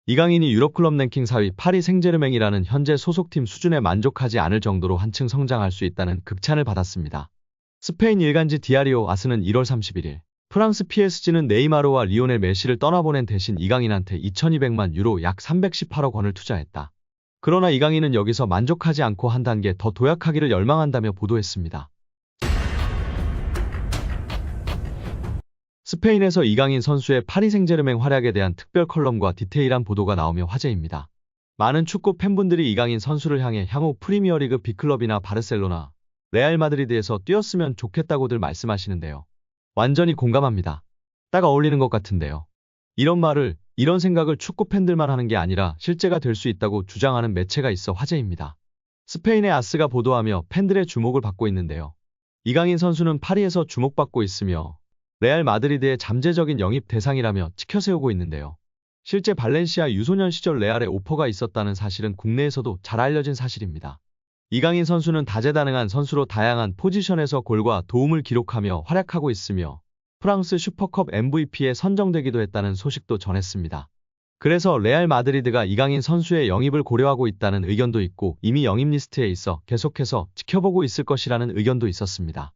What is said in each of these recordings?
이강인이 유럽클럽 랭킹 4위 파리 생제르맹이라는 현재 소속팀 수준에 만족하지 않을 정도로 한층 성장할 수 있다는 극찬을 받았습니다. 스페인 일간지 디아리오 아스는 1월 31일 프랑스 PSG는 네이마르와 리오넬 메시를 떠나보낸 대신 이강인한테 2200만 유로 약 318억 원을 투자했다. 그러나 이강인은 여기서 만족하지 않고 한 단계 더 도약하기를 열망한다며 보도했습니다. 스페인에서 이강인 선수의 파리 생제르맹 활약에 대한 특별 컬럼과 디테일한 보도가 나오며 화제입니다. 많은 축구 팬분들이 이강인 선수를 향해 향후 프리미어리그 B클럽이나 바르셀로나, 레알 마드리드에서 뛰었으면 좋겠다고들 말씀하시는데요. 완전히 공감합니다. 딱 어울리는 것 같은데요. 이런 생각을 축구 팬들만 하는 게 아니라 실제가 될 수 있다고 주장하는 매체가 있어 화제입니다. 스페인의 아스가 보도하며 팬들의 주목을 받고 있는데요. 이강인 선수는 파리에서 주목받고 있으며 레알 마드리드의 잠재적인 영입 대상이라며 치켜세우고 있는데요. 실제 발렌시아 유소년 시절 레알에 오퍼가 있었다는 사실은 국내에서도 잘 알려진 사실입니다. 이강인 선수는 다재다능한 선수로 다양한 포지션에서 골과 도움을 기록하며 활약하고 있으며 프랑스 슈퍼컵 MVP에 선정되기도 했다는 소식도 전했습니다. 그래서 레알 마드리드가 이강인 선수의 영입을 고려하고 있다는 의견도 있고 이미 영입 리스트에 있어 계속해서 지켜보고 있을 것이라는 의견도 있었습니다.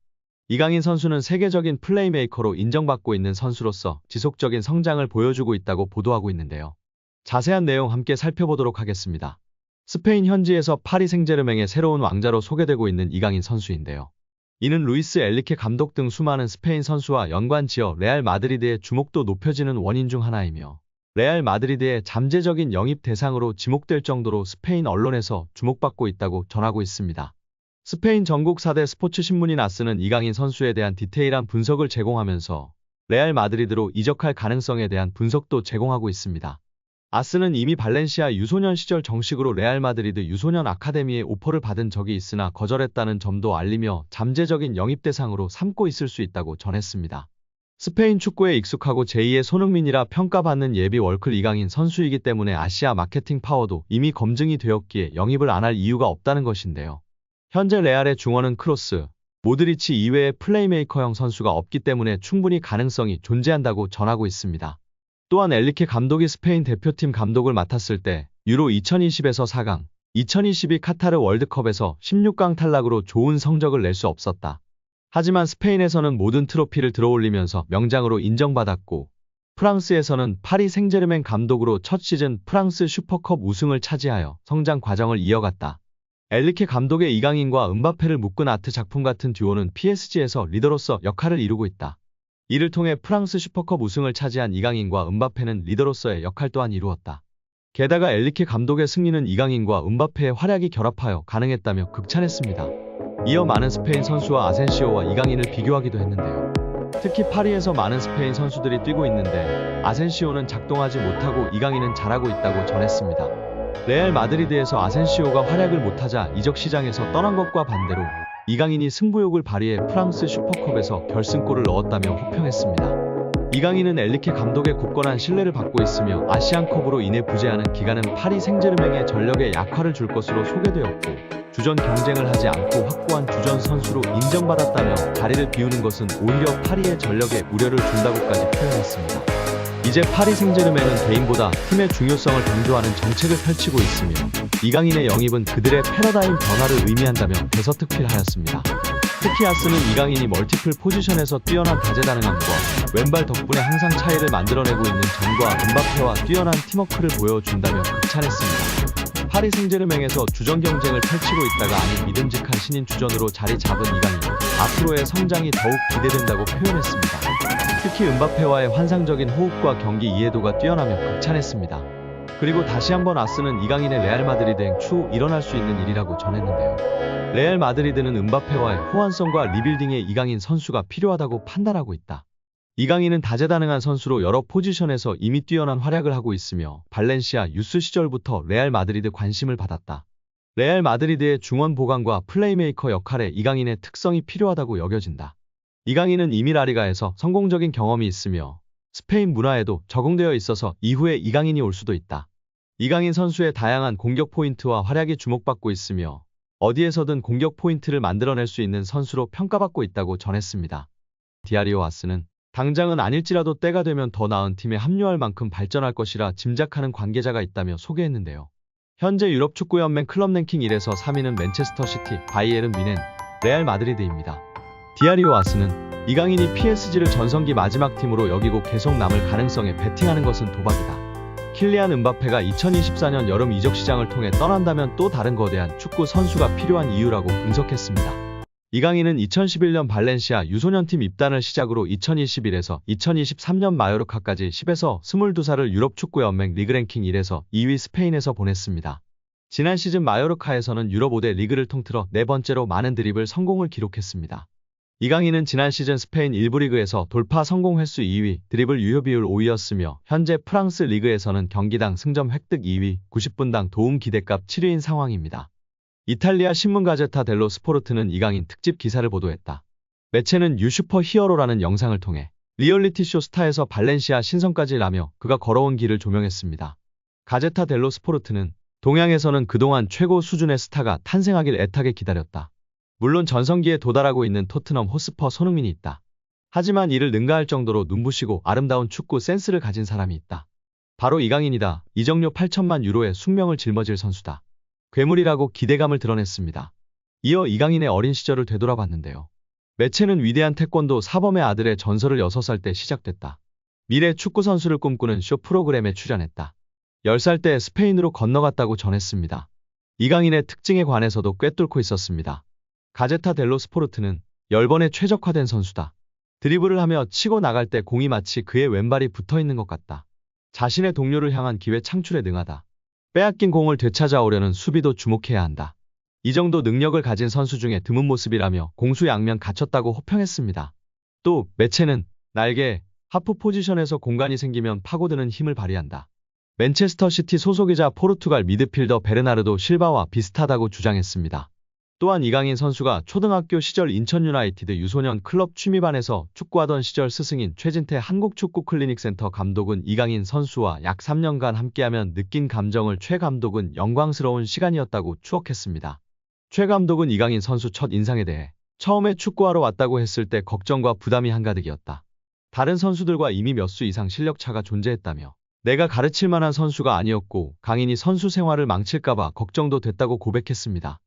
이강인 선수는 세계적인 플레이메이커로 인정받고 있는 선수로서 지속적인 성장을 보여주고 있다고 보도하고 있는데요. 자세한 내용 함께 살펴보도록 하겠습니다. 스페인 현지에서 파리 생제르맹의 새로운 왕자로 소개되고 있는 이강인 선수인데요. 이는 루이스 엘리케 감독 등 수많은 스페인 선수와 연관지어 레알 마드리드의 주목도 높여지는 원인 중 하나이며 레알 마드리드의 잠재적인 영입 대상으로 지목될 정도로 스페인 언론에서 주목받고 있다고 전하고 있습니다. 스페인 전국 4대 스포츠 신문인 아스는 이강인 선수에 대한 디테일한 분석을 제공하면서 레알 마드리드로 이적할 가능성에 대한 분석도 제공하고 있습니다. 아스는 이미 발렌시아 유소년 시절 정식으로 레알 마드리드 유소년 아카데미에 오퍼를 받은 적이 있으나 거절했다는 점도 알리며 잠재적인 영입 대상으로 삼고 있을 수 있다고 전했습니다. 스페인 축구에 익숙하고 제2의 손흥민이라 평가받는 예비 월클 이강인 선수이기 때문에 아시아 마케팅 파워도 이미 검증이 되었기에 영입을 안 할 이유가 없다는 것인데요. 현재 레알의 중원은 크로스, 모드리치 이외의 플레이메이커형 선수가 없기 때문에 충분히 가능성이 존재한다고 전하고 있습니다. 또한 엘리케 감독이 스페인 대표팀 감독을 맡았을 때 유로 2020에서 4강, 2022 카타르 월드컵에서 16강 탈락으로 좋은 성적을 낼 수 없었다. 하지만 스페인에서는 모든 트로피를 들어올리면서 명장으로 인정받았고 프랑스에서는 파리 생제르맹 감독으로 첫 시즌 프랑스 슈퍼컵 우승을 차지하여 성장 과정을 이어갔다. 엘리케 감독의 이강인과 은바페를 묶은 아트 작품 같은 듀오는 PSG에서 리더로서 역할을 이루고 있다. 이를 통해 프랑스 슈퍼컵 우승을 차지한 이강인과 은바페는 리더로서의 역할 또한 이루었다. 게다가 엘리케 감독의 승리는 이강인과 은바페의 활약이 결합하여 가능했다며 극찬했습니다. 이어 많은 스페인 선수와 아센시오와 이강인을 비교하기도 했는데요. 특히 파리에서 많은 스페인 선수들이 뛰고 있는데 아센시오는 작동하지 못하고 이강인은 잘하고 있다고 전했습니다. 레알 마드리드에서 아센시오가 활약을 못하자 이적 시장에서 떠난 것과 반대로 이강인이 승부욕을 발휘해 프랑스 슈퍼컵에서 결승골을 넣었다며 호평했습니다. 이강인은 엘리케 감독의 굳건한 신뢰를 받고 있으며 아시안컵으로 인해 부재하는 기간은 파리 생제르맹의 전력에 약화를 줄 것으로 소개되었고 주전 경쟁을 하지 않고 확고한 주전 선수로 인정받았다며 자리를 비우는 것은 오히려 파리의 전력에 우려를 준다고까지 표현했습니다. 이제 파리 생제르맹은 개인보다 팀의 중요성을 강조하는 정책을 펼치고 있으며 이강인의 영입은 그들의 패러다임 변화를 의미한다며 대서특필하였습니다. 특히 아스는 이강인이 멀티플 포지션에서 뛰어난 다재다능함과 왼발 덕분에 항상 차이를 만들어내고 있는 점과 은바페와 뛰어난 팀워크를 보여준다며 극찬했습니다. 파리 생제르맹에서 주전 경쟁을 펼치고 있다가 아닌 믿음직한 신인 주전으로 자리 잡은 이강인, 앞으로의 성장이 더욱 기대된다고 표현했습니다. 특히 은바페와의 환상적인 호흡과 경기 이해도가 뛰어나며 극찬했습니다. 그리고 다시 한번 아스는 이강인의 레알 마드리드행 추후 일어날 수 있는 일이라고 전했는데요. 레알 마드리드는 은바페와의 호환성과 리빌딩에 이강인 선수가 필요하다고 판단하고 있다. 이강인은 다재다능한 선수로 여러 포지션에서 이미 뛰어난 활약을 하고 있으며 발렌시아 유스 시절부터 레알 마드리드 관심을 받았다. 레알 마드리드의 중원 보강과 플레이메이커 역할에 이강인의 특성이 필요하다고 여겨진다. 이강인은 이미 라리가에서 성공적인 경험이 있으며 스페인 문화에도 적응되어 있어서 이후에 이강인이 올 수도 있다. 이강인 선수의 다양한 공격 포인트와 활약이 주목받고 있으며 어디에서든 공격 포인트를 만들어낼 수 있는 선수로 평가받고 있다고 전했습니다. 디아리오 아스는 당장은 아닐지라도 때가 되면 더 나은 팀에 합류할 만큼 발전할 것이라 짐작하는 관계자가 있다며 소개했는데요. 현재 유럽 축구연맹 클럽 랭킹 1에서 3위는 맨체스터 시티, 바이에른 뮌헨, 레알 마드리드입니다. 디아리오 아스는 이강인이 PSG를 전성기 마지막 팀으로 여기고 계속 남을 가능성에 베팅하는 것은 도박이다. 킬리안 음바페가 2024년 여름 이적 시장을 통해 떠난다면 또 다른 거대한 축구 선수가 필요한 이유라고 분석했습니다. 이강인은 2011년 발렌시아 유소년팀 입단을 시작으로 2021에서 2023년 마요르카까지 10에서 22살을 유럽 축구연맹 리그랭킹 1에서 2위 스페인에서 보냈습니다. 지난 시즌 마요르카에서는 유럽 5대 리그를 통틀어 네 번째로 많은 드리블 성공을 기록했습니다. 이강인은 지난 시즌 스페인 1부 리그에서 돌파 성공 횟수 2위, 드리블 유효 비율 5위였으며 현재 프랑스 리그에서는 경기당 승점 획득 2위, 90분당 도움 기대값 7위인 상황입니다. 이탈리아 신문 가제타 델로 스포르트는 이강인 특집 기사를 보도했다. 매체는 유 슈퍼 히어로라는 영상을 통해 리얼리티쇼 스타에서 발렌시아 신성까지 라며 그가 걸어온 길을 조명했습니다. 가제타 델로 스포르트는 동양에서는 그동안 최고 수준의 스타가 탄생하길 애타게 기다렸다. 물론 전성기에 도달하고 있는 토트넘 호스퍼 손흥민이 있다. 하지만 이를 능가할 정도로 눈부시고 아름다운 축구 센스를 가진 사람이 있다. 바로 이강인이다. 이적료 8천만 유로의 숙명을 짊어질 선수다. 괴물이라고 기대감을 드러냈습니다. 이어 이강인의 어린 시절을 되돌아봤는데요. 매체는 위대한 태권도 사범의 아들의 전설을 6살 때 시작됐다. 미래 축구 선수를 꿈꾸는 쇼 프로그램에 출연했다. 10살 때 스페인으로 건너갔다고 전했습니다. 이강인의 특징에 관해서도 꿰뚫고 있었습니다. 가제타 델로 스포르트는 10번의 최적화된 선수다. 드리블을 하며 치고 나갈 때 공이 마치 그의 왼발이 붙어있는 것 같다. 자신의 동료를 향한 기회 창출에 능하다. 빼앗긴 공을 되찾아오려는 수비도 주목해야 한다. 이 정도 능력을 가진 선수 중에 드문 모습이라며 공수양면 갖췄다고 호평했습니다. 또 매체는 날개, 하프 포지션에서 공간이 생기면 파고드는 힘을 발휘한다. 맨체스터 시티 소속이자 포르투갈 미드필더 베르나르도 실바와 비슷하다고 주장했습니다. 또한 이강인 선수가 초등학교 시절 인천 유나이티드 유소년 클럽 취미반에서 축구하던 시절 스승인 최진태 한국축구클리닉센터 감독은 이강인 선수와 약 3년간 함께하면 느낀 감정을 최 감독은 영광스러운 시간이었다고 추억했습니다. 최 감독은 이강인 선수 첫 인상에 대해 처음에 축구하러 왔다고 했을 때 걱정과 부담이 한가득이었다. 다른 선수들과 이미 몇 수 이상 실력차가 존재했다며 내가 가르칠 만한 선수가 아니었고 강인이 선수 생활을 망칠까봐 걱정도 됐다고 고백했습니다.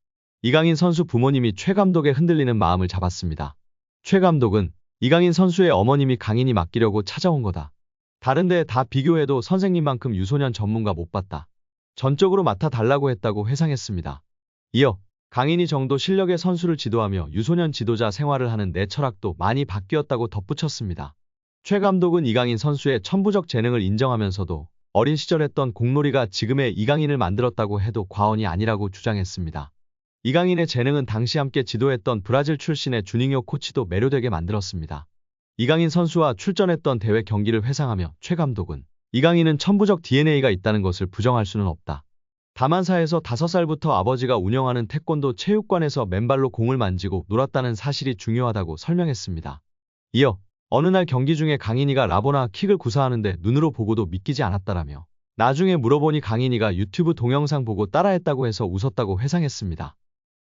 이강인 선수 부모님이 최 감독의 흔들리는 마음을 잡았습니다. 최 감독은 이강인 선수의 어머님이 강인이 맡기려고 찾아온 거다. 다른 데 다 비교해도 선생님만큼 유소년 전문가 못 봤다. 전적으로 맡아달라고 했다고 회상했습니다. 이어 강인이 정도 실력의 선수를 지도하며 유소년 지도자 생활을 하는 내 철학도 많이 바뀌었다고 덧붙였습니다. 최 감독은 이강인 선수의 천부적 재능을 인정하면서도 어린 시절 했던 공놀이가 지금의 이강인을 만들었다고 해도 과언이 아니라고 주장했습니다. 이강인의 재능은 당시 함께 지도했던 브라질 출신의 주닝요 코치도 매료되게 만들었습니다. 이강인 선수와 출전했던 대회 경기를 회상하며 최 감독은 이강인은 천부적 DNA가 있다는 것을 부정할 수는 없다. 다만사에서 5살부터 아버지가 운영하는 태권도 체육관에서 맨발로 공을 만지고 놀았다는 사실이 중요하다고 설명했습니다. 이어 어느 날 경기 중에 강인이가 라보나 킥을 구사하는데 눈으로 보고도 믿기지 않았다라며 나중에 물어보니 강인이가 유튜브 동영상 보고 따라했다고 해서 웃었다고 회상했습니다.